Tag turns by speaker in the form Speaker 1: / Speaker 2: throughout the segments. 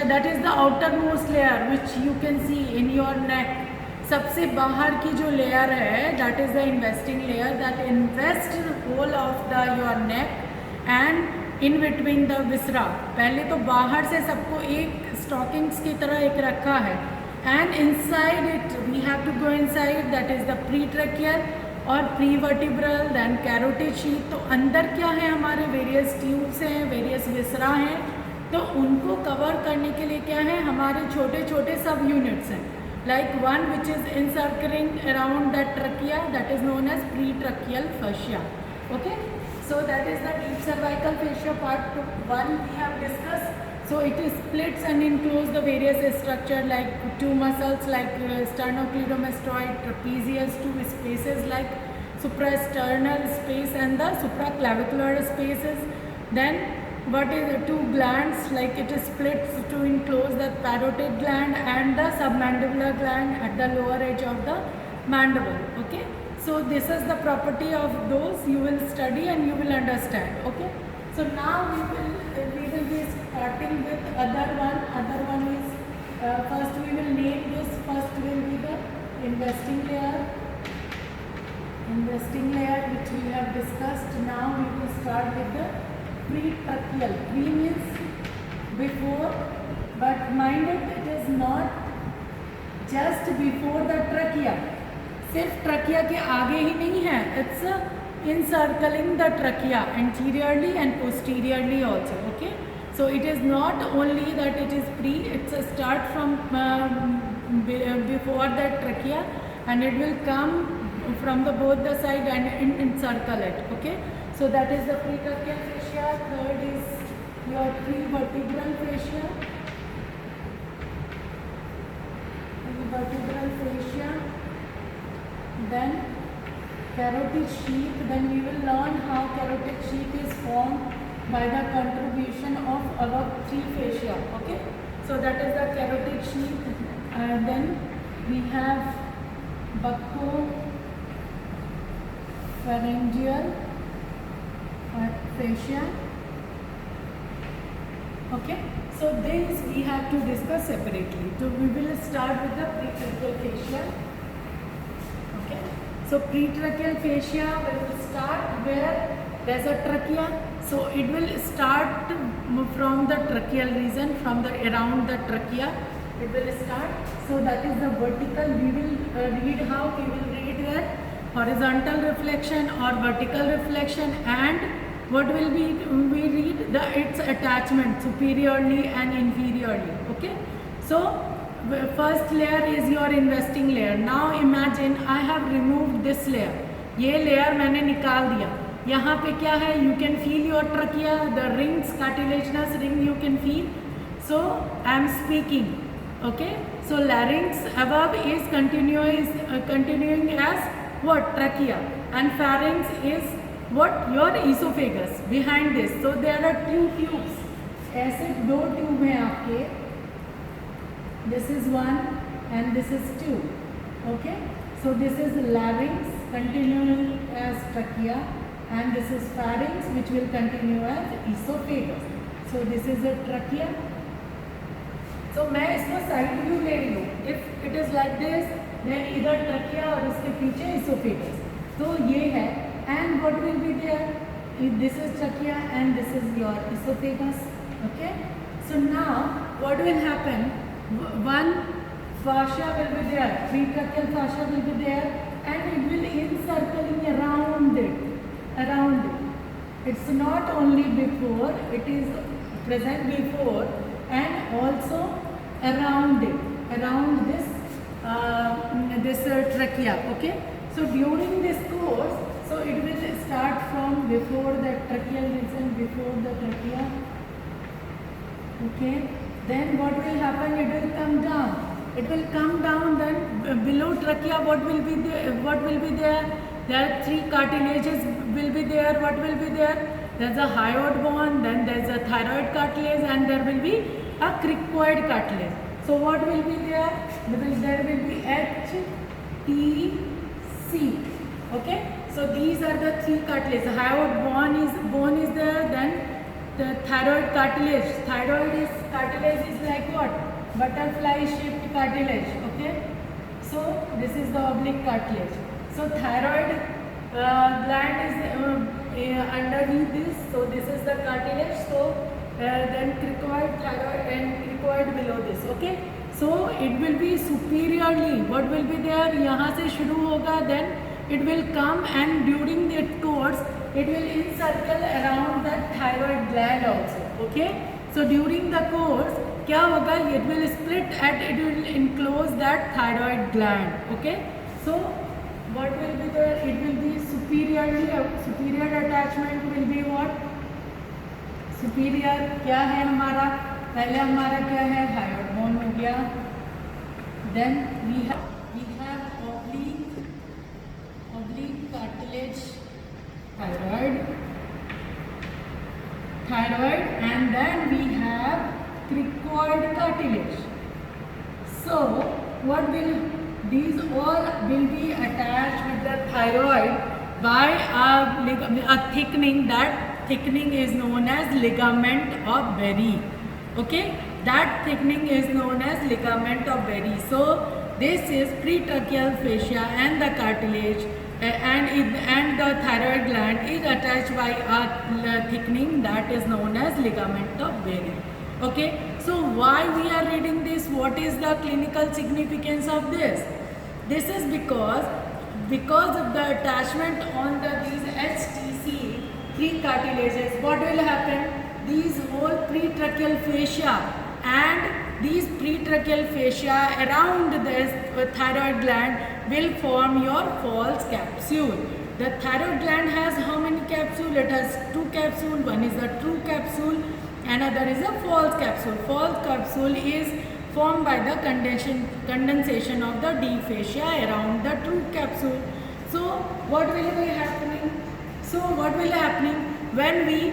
Speaker 1: that is the outermost layer which you can see in your neck. सबसे बाहर की जो लेयर है that is the investing layer that invests the whole of the your neck and in between the viscera. पहले तो बाहर से सबको एक stockings की तरह एक रखा है and inside it we have to go inside, that is the pretracheal और प्रीवर्टिब्रल देन कैरोटिड शीथ. तो अंदर क्या है, हमारे वेरियस ट्यूब्स हैं, वेरियस विसरा हैं. तो उनको कवर करने के लिए क्या है, हमारे छोटे छोटे सब यूनिट्स हैं. Like one which is encircling around that trachea, that is known as pretracheal fascia. Okay, so that is the deep cervical fascia part 1 we have discussed. So it is splits and enclose the various structure like two muscles like sternocleidomastoid, trapezius, two spaces like suprasternal space and the supraclavicular spaces. Then what is the two glands, like it is splits to enclose the parotid gland and the submandibular gland at the lower edge of the mandible. Okay, so this is the property of those you will study and you will understand. Okay, so now we will be starting with other one. Other one is first we will name this. First will be the investing layer. Investing layer which we have discussed. Now we will start with the pretracheal. Pre means before, but mind it is not just before the trachea. सिर्फ trachea के आगे ही नहीं है, it's encircling the trachea anteriorly and posteriorly also. Okay, so it is not only that it is pre, it's a start from before that trachea and it will come from the both the side and encircle it. Okay, so that is the pretracheal fascia. Third is your prevertebral fascia. Vertebral fascia, then carotid sheath. Then we will learn how carotid sheath is formed by the contribution of our three fascia. Okay, so that is the carotid sheath. Then we have buccopharyngeal fascia. Okay, so this we have to discuss separately. So we will start with the pretracheal fascia. Okay, so pretracheal fascia will start where there is a trachea. So it will start from the tracheal region, from the around the trachea. It will start. So that is the vertical. We will read how we will read that horizontal reflection or vertical reflection, and what will be we read the its attachment superiorly and inferiorly. Okay, so first layer is your investing layer. Now imagine I have removed this layer. ये layer मैंने निकाल दिया. यहाँ पे क्या है, you can feel your trachea, the rings, cartilaginous ring you can feel. So I am speaking. Okay, so larynx above is continuing as what, trachea, and pharynx is what, your esophagus behind this. So there are two tubes. ऐसे दो tube हैं आपके. This is one and this is two. Okay, so this is larynx continuing as trachea and this is pharynx which will continue as esophagus. So this is a trachea. So मैं इसको side view ले रही हूँ. If it is like this, then इधर trachea और इसके पीछे esophagus. तो ये है. And what will be there? This is trachea and this is your esophagus. Okay, so now what will happen, one fascia will be there, pretracheal fascia will be there, and it will encircling around it. It's not only before, it is present before and also around it, around this trachea. Okay, so during this course, so it will start from before the tracheal region, before the trachea. Okay, then what will happen, it will come down. It will come down, then below trachea what will be there? There are three cartilages will be there. What will be there? There is a hyoid bone, then there is a thyroid cartilage, and there will be a cricoid cartilage. So what will be there? There will be H, T, C. Okay, so these are the three cartilages. Hyoid bone is there, then the thyroid cartilage. Thyroid is cartilage is like what? Butterfly shaped cartilage. Okay, so this is the oblique cartilage. So thyroid gland is underneath this. So this is the cartilage. So then cricoid, thyroid, and cricoid below this. Okay, so it will be superiorly. What will be there? यहाँ से शुरू होगा. Then it will come, and during the course it will encircle around the thyroid gland also. Okay, so during the course क्या होगा? It will split and it will enclose that thyroid gland. Okay, so what will be there? It will be superior attachment will be what? Superior क्या है हमारा? पहले हमारा क्या है? thyroid bone हो गया. Then we have oblique cartilage, thyroid, and then we have cricoid cartilage. So what will these all will be attached with the thyroid by a thickening. That thickening is known as ligament of Berry. Okay, that thickening is known as ligament of Berry. So this is pretracheal fascia and the cartilage and the thyroid gland is attached by a thickening that is known as ligament of Berry. Okay, so why we are reading this? What is the clinical significance of this? This is because of the attachment on these HTC precartilages. What will happen? These whole pretracheal fascia and these pretracheal fascia around this thyroid gland will form your false capsule. The thyroid gland has how many capsules? It has 2 capsules. One is the true capsule, another is a false capsule. False capsule is formed by the condensation of the deep fascia around the true capsule. So what will be happening? When we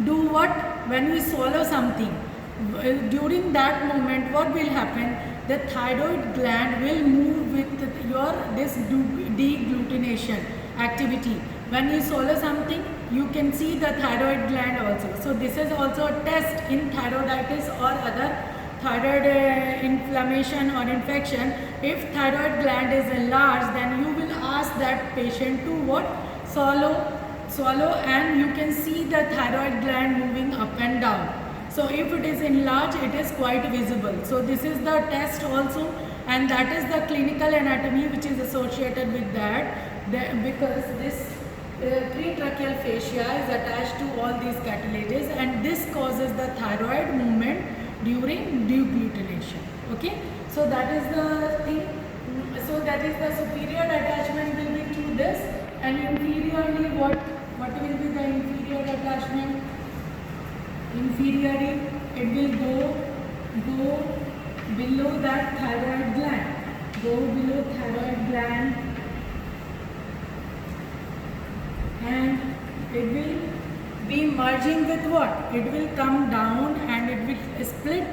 Speaker 1: do what? When we swallow something, during that moment what will happen? The thyroid gland will move with your this deglutination activity. When you swallow something, you can see the thyroid gland also. So this is also a test in thyroiditis or other thyroid inflammation or infection. If thyroid gland is enlarged, then you will ask that patient to what? Swallow, and you can see the thyroid gland moving up and down. So if it is enlarged, it is quite visible. So this is the test also, and that is the clinical anatomy which is associated with that, because this pretracheal fascia is attached to all these cartilages, and this causes the thyroid movement during deglutination. Okay, so that is the thing. So that is the superior attachment will be to this, and inferiorly what will be the inferior attachment? Inferiorly it will go below that thyroid gland. Go below thyroid gland, and it will be merging with what? It will come down and it will split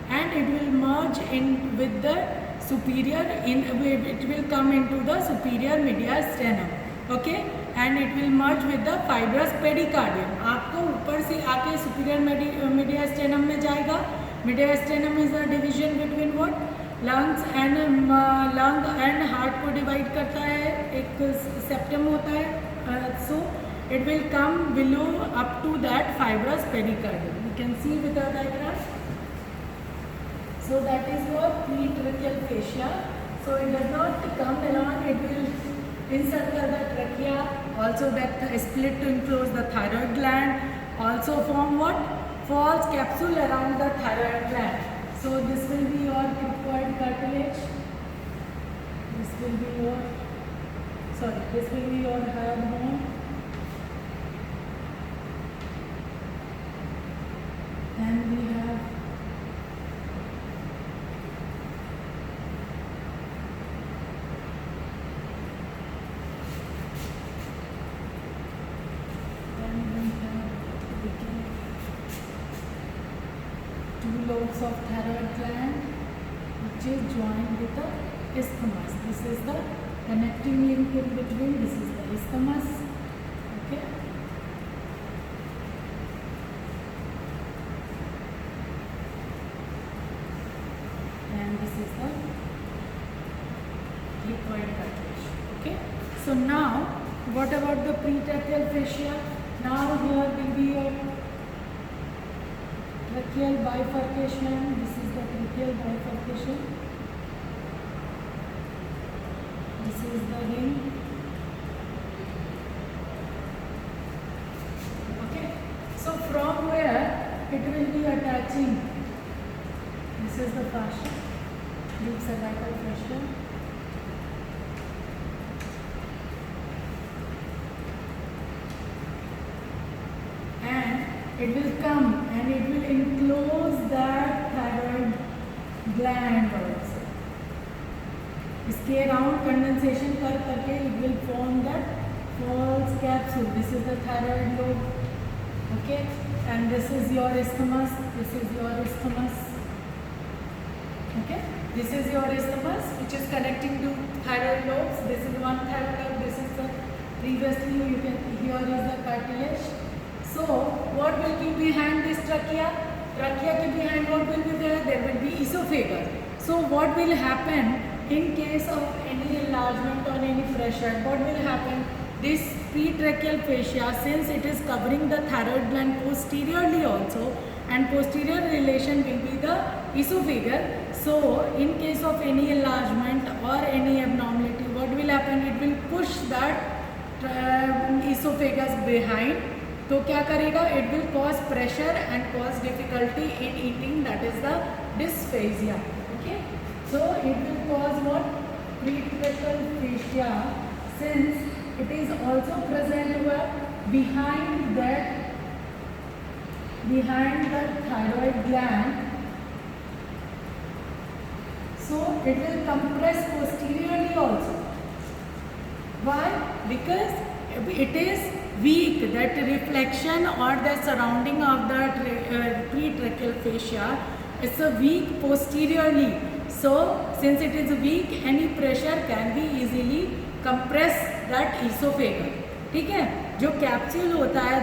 Speaker 1: and it will merge in with the superior, it will come into the superior mediastinum. Okay, and it will merge with the fibrous pericardium. आपको ऊपर से आके superior mediastinum में जाएगा. Mediastinum is a division between what? Lungs and lung and heart को divide करता है. एक septum होता है. So it will come below up to that fibrous pericardium. You can see with the diagram. So that is your pretracheal fascia. So it does not come along. It will encircle the trachea. Also that split to enclose the thyroid gland. Also form what? False capsule around the thyroid gland. So this will be your cricoid cartilage. This will be your hyoid bone. Then we have two lobes of thyroid gland which is joined with the isthmus. This is the connecting link in between. This is the isthmus. Okay. this is the cricoid cartilage. Okay. So now, what about the pretracheal fascia? Now here will be your tracheal bifurcation. This is the tracheal bifurcation. This is the ring. Okay. So from where it will be attaching. This is the fascia, deep cervical fascia. And it will come and it will enclose that thyroid gland also. इसके around condensation कर करके it will form that false capsule. This is the thyroid lobe. Okay, and this is your isthmus. This is your isthmus. Okay, this is your isthmus, which is connecting to thyroid lobes. This is one thyroid lobe. This is the previously you can here is the cartilage. So what will be behind this trachea? Trachea ke behind what will be there? There will be esophagus. So what will happen in case of any enlargement or any pressure? What will happen? This pretracheal fascia, since it is covering the thyroid gland posteriorly also, and posterior relation will be the esophagus. So in case of any enlargement or any abnormality, what will happen? It will push that esophagus behind. तो क्या करेगा? It will cause pressure and cause difficulty in eating. That is the dysphagia. Okay. So it will cause what? Pretracheal fascia, since it is also present behind the thyroid gland. So it will compress posteriorly also. Why? Because it is weak. That reflection or the surrounding of the pretracheal fascia is a weak posteriorly. So since it is weak, any pressure can be easily compress that esophagus. ठीक है, जो capsule होता है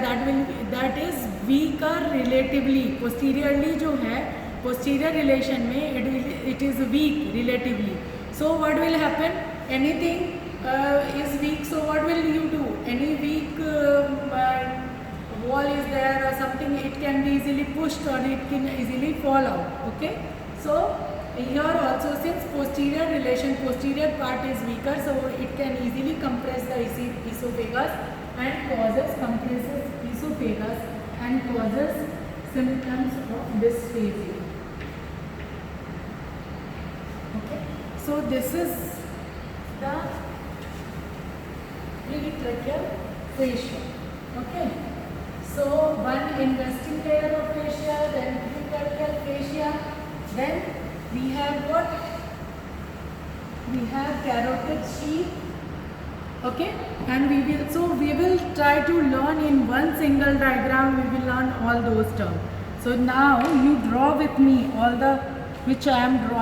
Speaker 1: that is weaker relatively. Posteriorly जो है posterior relation में it is weak relatively. So what will happen? Anything is weak, so what will you do? Any weak wall is there or something, it can be easily pushed or it can easily fall out. Okay, so here also, since posterior part is weaker, so it can easily compress the esophagus and compresses esophagus and causes symptoms of dysphagia. Okay, so this is the pretracheal fascia. Okay, so one investing layer of fascia, then pretracheal fascia, then we have what? We have carotid sheath. Okay, and we will try to learn in one single diagram. We will learn all those terms. So now you draw with me all the which I am drawing.